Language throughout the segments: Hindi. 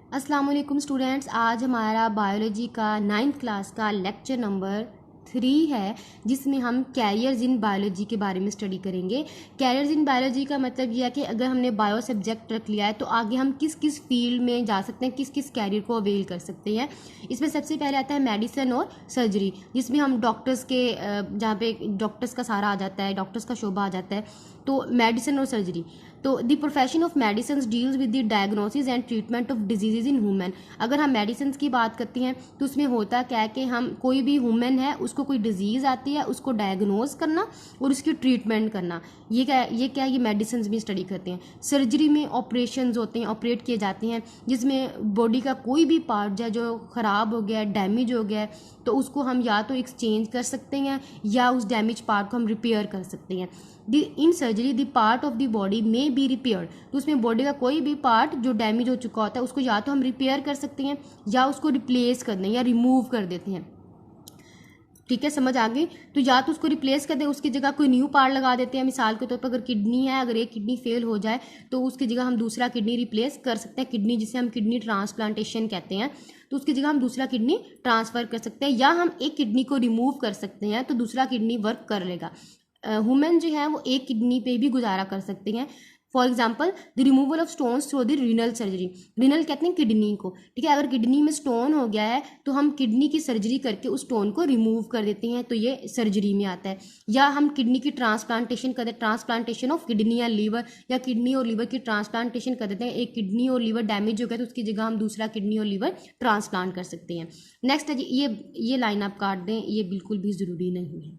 अस्सलाम वालेकुम स्टूडेंट्स। आज हमारा बायोलॉजी का 9th क्लास का लेक्चर नंबर 3 है, जिसमें हम कैरियर्स इन बायोलॉजी के बारे में स्टडी करेंगे। कैरियर्स इन बायोलॉजी का मतलब यह है कि अगर हमने बायो सब्जेक्ट रख लिया है तो आगे हम किस किस फील्ड में जा सकते हैं, किस किस कैरियर को अवेल कर सकते हैं। इसमें सबसे पहले आता है मेडिसिन और सर्जरी, जिसमें हम डॉक्टर्स के जहाँ पे डॉक्टर्स का सारा आ जाता है, डॉक्टर्स का शोबा आ जाता है। तो मेडिसिन और सर्जरी, तो the profession of medicine deals with the diagnosis and treatment of diseases in human. अगर हम मेडिसिन की बात करते हैं तो उसमें होता क्या है कि हम कोई भी ह्यूमन है उसको कोई डिजीज़ आती है, उसको डायग्नोज करना और उसकी ट्रीटमेंट करना, ये मेडिसिन में स्टडी करते हैं। सर्जरी में ऑपरेशन होते हैं, ऑपरेट किए जाते हैं, जिसमें बॉडी का कोई भी पार्ट जो ख़राब हो गया है, डैमेज हो गया है, तो उसको हम या तो एक्सचेंज कर सकते हैं या उस डैमेज पार्ट को हम रिपेयर कर सकते हैं। In surgery the part of the body में बी रिपेयर्ड, तो उसमें बॉडी का कोई भी पार्ट जो डैमेज हो चुका होता है उसको या तो हम रिपेयर कर सकते हैं या उसको रिप्लेस कर दें या रिमूव कर देते हैं। ठीक है, समझ आ गई। तो या तो उसको रिप्लेस कर दें, उसकी जगह कोई न्यू पार्ट लगा देते हैं। मिसाल के तौर पर अगर किडनी है, अगर एक किडनी फेल हो जाए तो उसकी जगह हम दूसरा किडनी रिप्लेस कर सकते हैं। किडनी जिसे हम किडनी ट्रांसप्लांटेशन कहते हैं, तो उसकी जगह हम दूसरा किडनी ट्रांसफ़र कर सकते हैं, या हम एक किडनी को रिमूव कर सकते हैं तो दूसरा किडनी वर्क कर लेगा। वुमेन जो है वो एक किडनी पे भी गुजारा कर सकते हैं। For example the removal of stones through the renal surgery. Renal कहते हैं किडनी को, ठीक है। अगर किडनी में स्टोन हो गया है तो हम किडनी की सर्जरी करके उस स्टोन को रिमूव कर देते हैं, तो ये सर्जरी में आता है। या हम किडनी की ट्रांसप्लांटेशन करते हैं, ट्रांसप्लांटेशन ऑफ किडनी या लीवर, या किडनी और लीवर की ट्रांसप्लांटेशन कर देते हैं। एक किडनी और लीवर डैमेज हो गया तो उसकी जगह हम दूसरा किडनी और लीवर ट्रांसप्लांट कर सकते हैं। नेक्स्ट है जी, ये लाइन आप काट दें, ये बिल्कुल भी ज़रूरी नहीं है,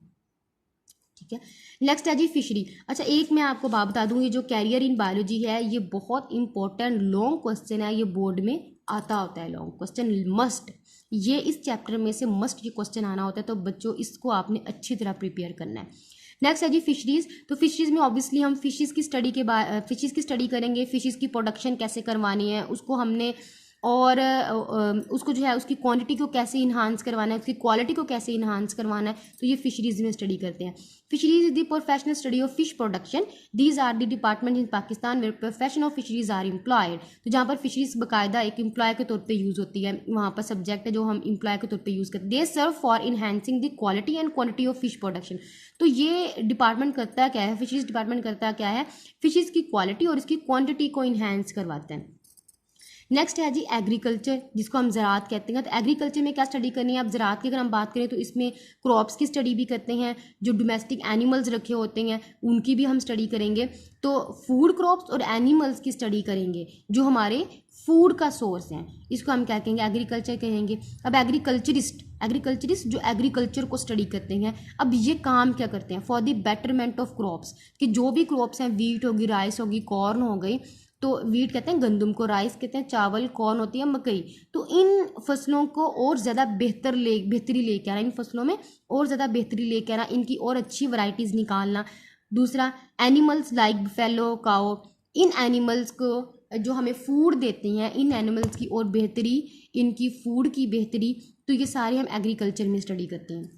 ठीक है। नेक्स्ट है जी फिशरी। अच्छा, एक मैं आपको बात बता दूं, ये जो कैरियर इन बायोलॉजी है ये बहुत इंपॉर्टेंट लॉन्ग क्वेश्चन है, ये बोर्ड में आता होता है लॉन्ग क्वेश्चन, मस्ट। ये इस चैप्टर में से मस्ट ये क्वेश्चन आना होता है, तो बच्चों इसको आपने अच्छी तरह प्रिपेयर करना है। नेक्स्ट है जी फिशरीज। तो फिशरीज में ऑब्वियसली हम फिशेज़ की स्टडी करेंगे। फिशेज़ की प्रोडक्शन कैसे करवानी है उसको हमने, और उसको जो है उसकी क्वांटिटी को कैसे इन्हांस करवाना है, उसकी क्वालिटी को कैसे इन्हांस करवाना है, तो ये फिशरीज में स्टडी करते हैं। Fisheries is the professional study of fish production. These are the department in Pakistan where profession of fisheries are employed. तो जहाँ पर फिशरीज बाकायदा एक एम्प्लॉय के तौर पे यूज़ होती है, वहाँ पर सब्जेक्ट है जो हम एम्प्लॉय के तौर पे यूज़ करते हैं। They serve for enhancing the quality and quantity of fish production. तो ये डिपार्टमेंट करता क्या है, फिशरीज डिपार्टमेंट करता क्या है, फिशेज़ की क्वालिटी और इसकी क्वान्टिटी को इन्हेंस करवाते हैं। नेक्स्ट है जी एग्रीकल्चर, जिसको हम ज़राअत कहते हैं। तो एग्रीकल्चर में क्या स्टडी करनी है, अब ज़राअत की अगर हम बात करें तो इसमें क्रॉप्स की स्टडी भी करते हैं, जो डोमेस्टिक एनिमल्स रखे होते हैं उनकी भी हम स्टडी करेंगे। तो फूड क्रॉप्स और एनिमल्स की स्टडी करेंगे जो हमारे फूड का सोर्स हैं, इसको हम क्या कहेंगे, एग्रीकल्चर कहेंगे। अब एग्रीकल्चरिस्ट जो एग्रीकल्चर को स्टडी करते हैं, अब ये काम क्या करते हैं, for the betterment of crops, कि जो भी क्रॉप्स हैं, वीट होगी, राइस होगी, कॉर्न हो गई, तो वीट कहते हैं गंदम को, राइस कहते हैं चावल, कॉर्न होती है मकई। तो इन फसलों को और ज़्यादा बेहतरी लेके आना, इन फसलों में और ज़्यादा बेहतरी लेके आना, इनकी और अच्छी वैरायटीज़ निकालना। दूसरा एनिमल्स लाइक बफेलो, काओ, इन एनिमल्स को जो हमें फूड देते हैं, इन एनिमल्स की और बेहतरी, इनकी फूड की बेहतरी, तो ये सारे हम एग्रीकल्चर में स्टडी करते हैं।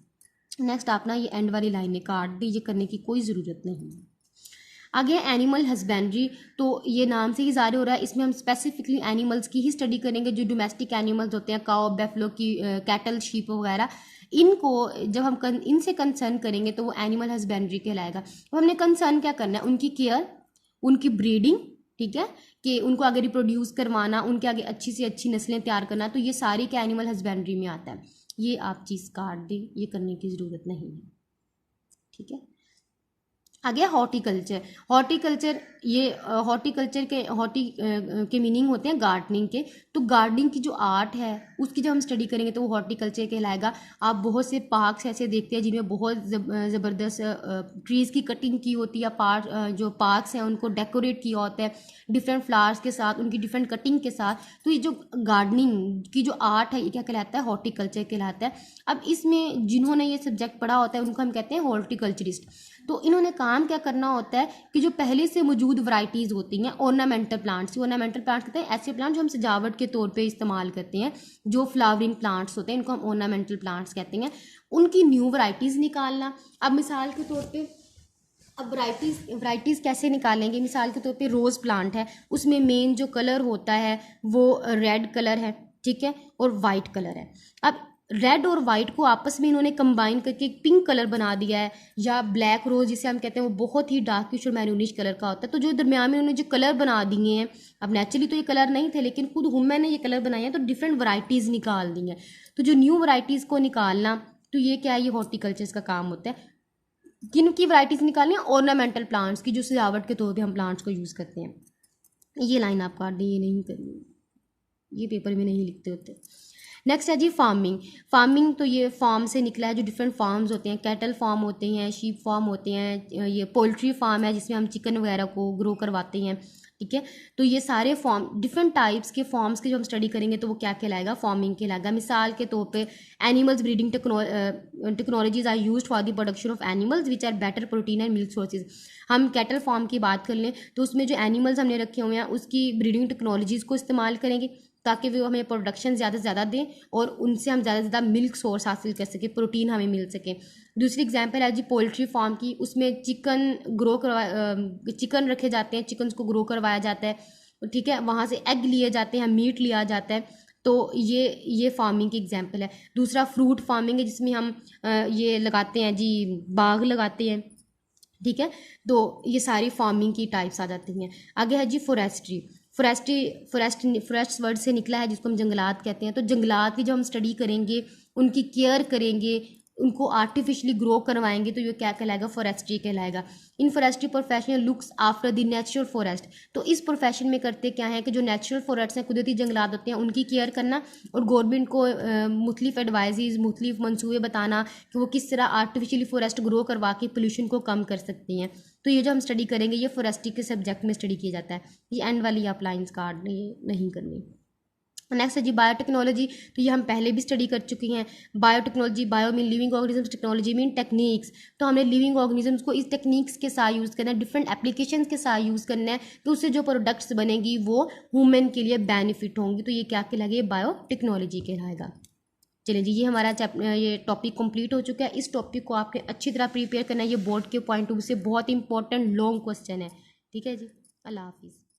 नेक्स्ट आप ना ये एंड वाली लाइनें काट दी, ये करने की कोई ज़रूरत नहीं है। आगे एनिमल हस्बेंड्री, तो ये नाम से ही ज़ाहिर हो रहा है, इसमें हम स्पेसिफिकली एनिमल्स की ही स्टडी करेंगे। जो डोमेस्टिक एनिमल्स होते हैं, काओ, बेफलो की, कैटल, शीप वगैरह, इनको जब हम इनसे कंसर्न करेंगे तो वो एनिमल हस्बेंड्री कहलाएगा। तो हमने कंसर्न क्या करना है, उनकी केयर, उनकी ब्रीडिंग, ठीक है, कि उनको आगे रिप्रोड्यूस करवाना, उनके आगे अच्छी से अच्छी नस्लें तैयार करना, तो ये सारी क्या एनिमल हस्बेंड्री में आता है। ये आप चीज़ काट दें, ये करने की ज़रूरत नहीं है, ठीक है। आगे हॉर्टिकल्चर ये हॉर्टिकल्चर के मीनिंग होते हैं गार्डनिंग के। तो गार्डनिंग की जो आर्ट है उसकी जब हम स्टडी करेंगे तो वो हॉर्टिकल्चर कहलाएगा। आप बहुत से पार्क्स ऐसे देखते हैं जिनमें बहुत ज़बरदस्त ट्रीज़ की कटिंग की होती है, जो पार्क्स हैं उनको डेकोरेट किया होता है डिफरेंट फ्लावर्स के साथ, उनकी डिफरेंट कटिंग के साथ। तो ये जो गार्डनिंग की जो आर्ट है ये क्या कहलाता है, हॉर्टिकल्चर कहलाता है। अब इसमें जिन्होंने ये सब्जेक्ट पढ़ा होता है उनको हम कहते हैं हॉर्टिकल्चरिस्ट। तो इन्होंने काम क्या करना होता है कि जो पहले से मौजूद वैरायटीज़ होती हैं ऑर्नामेंटल प्लांट्स कहते हैं ऐसे प्लांट जो हम सजावट के तौर पे इस्तेमाल करते हैं, जो फ्लावरिंग प्लांट्स होते हैं इनको हम ऑर्नामेंटल प्लांट्स कहते हैं, उनकी न्यू वैरायटीज़ निकालना। अब मिसाल के तौर पे अब वैरायटीज़ कैसे निकालेंगे। मिसाल के तौर पे रोज़ प्लांट है, उसमें मेन जो कलर होता है वो रेड कलर है, ठीक है, और वाइट कलर है। अब रेड और वाइट को आपस में इन्होंने कंबाइन करके एक पिंक कलर बना दिया है, या ब्लैक रोज जिसे हम कहते हैं वो बहुत ही डार्किश और मैरूनिश कलर का होता है। तो जो दरमियान में उन्होंने जो कलर बना दिए हैं, अब नेचुरली तो ये कलर नहीं थे, लेकिन खुद मैंने ये कलर बनाए हैं, तो डिफरेंट वैरायटीज़ निकाल दी हैं। तो जो न्यू वैरायटीज़ को निकालना, तो ये क्या है, ये हॉर्टिकल्चर का काम होता है। किन की वैरायटीज़ निकालनी है, ऑर्नामेंटल प्लांट्स की, जो सजावट के तौर पे हम प्लांट्स को यूज़ करते हैं। ये लाइन आप काट दें, ये नहीं करनी, ये पेपर में नहीं लिखते होते। नेक्स्ट है जी फार्मिंग तो ये फार्म से निकला है, जो डिफरेंट फार्म्स होते हैं, कैटल फार्म होते हैं, शीप फार्म होते हैं, ये पोल्ट्री फार्म है जिसमें हम चिकन वगैरह को ग्रो करवाते हैं, ठीक है। तो ये सारे फॉर्म, डिफरेंट टाइप्स के फॉर्म्स की जो हम स्टडी करेंगे तो वो क्या कहलाएगा, फार्मिंग कहलाएगा। मिसाल के तौर पे animals breeding technologies are used for the production of animals which are better protein and milk sources. हम कैटल फार्म की बात कर लें तो उसमें जो एनिमल्स हमने रखे हुए हैं उसकी ब्रीडिंग टेक्नोलॉजीज़ को इस्तेमाल करेंगे ताकि वो हमें प्रोडक्शन ज़्यादा से ज़्यादा दें और उनसे हम ज़्यादा से ज़्यादा मिल्क सोर्स हासिल कर सकें, प्रोटीन हमें मिल सके। दूसरी एग्जांपल है जी पोल्ट्री फार्म की, उसमें चिकन रखे जाते हैं, चिकन्स को ग्रो करवाया जाता है, ठीक है, वहाँ से एग लिए जाते हैं, मीट लिया जाता है। तो ये फार्मिंग की एग्जांपल है। दूसरा फ्रूट फार्मिंग है जिसमें हम ये लगाते हैं जी, बाग लगाते हैं, ठीक है। तो ये सारी फार्मिंग की टाइप्स आ जाती हैं। आगे है जी फॉरेस्ट वर्ड से निकला है जिसको हम जंगलात कहते हैं। तो जंगलात की जब हम स्टडी करेंगे, उनकी केयर करेंगे, उनको आर्टिफिशियली ग्रो करवाएंगे, तो ये क्या कहलाएगा, फॉरेस्ट्री कहलाएगा। In forestry professional looks after the natural forest. तो इस प्रोफेशन में करते क्या है कि जो नेचुरल फॉरेस्ट हैं, कुदरती जंगलात होते हैं, उनकी केयर करना और गवर्नमेंट को मुख्तलिफ एडवाइजेज, मुख्तलिफ मंसूबे बताना कि वो किस तरह आर्टिफिशियली फॉरेस्ट ग्रो करवा के पोल्यूशन को कम कर सकती हैं। तो ये जो हम स्टडी करेंगे ये फॉरेस्ट्री के सब्जेक्ट में स्टडी किया जाता है। ये एंड वाली आप लाइन्स काट नहीं करनी। नेक्स्ट है जी बायोटेक्नोलॉजी। तो ये हम पहले भी स्टडी कर चुके हैं। Biotechnology, bio mean living organisms, technology mean techniques. तो हमने लिविंग ऑर्गेनिजम्स को इस टेक्निक्स के साथ यूज़ करना है, डिफरेंट एप्लीकेशंस के साथ यूज़ करना है कि उससे जो प्रोडक्ट्स बनेगी वो ह्यूमन के लिए बेनिफिट होंगी। तो ये क्या कहलाएगा, बायोटेक्नोलॉजी कहलाएगा। चलिए जी, ये हमारा ये टॉपिक कंप्लीट हो चुका है। इस टॉपिक को आपने अच्छी तरह प्रिपेयर करना है, ये बोर्ड के पॉइंट ऑफ व्यू से बहुत इंपॉर्टेंट लॉन्ग क्वेश्चन है, ठीक है जी। अल्लाह हाफिज़।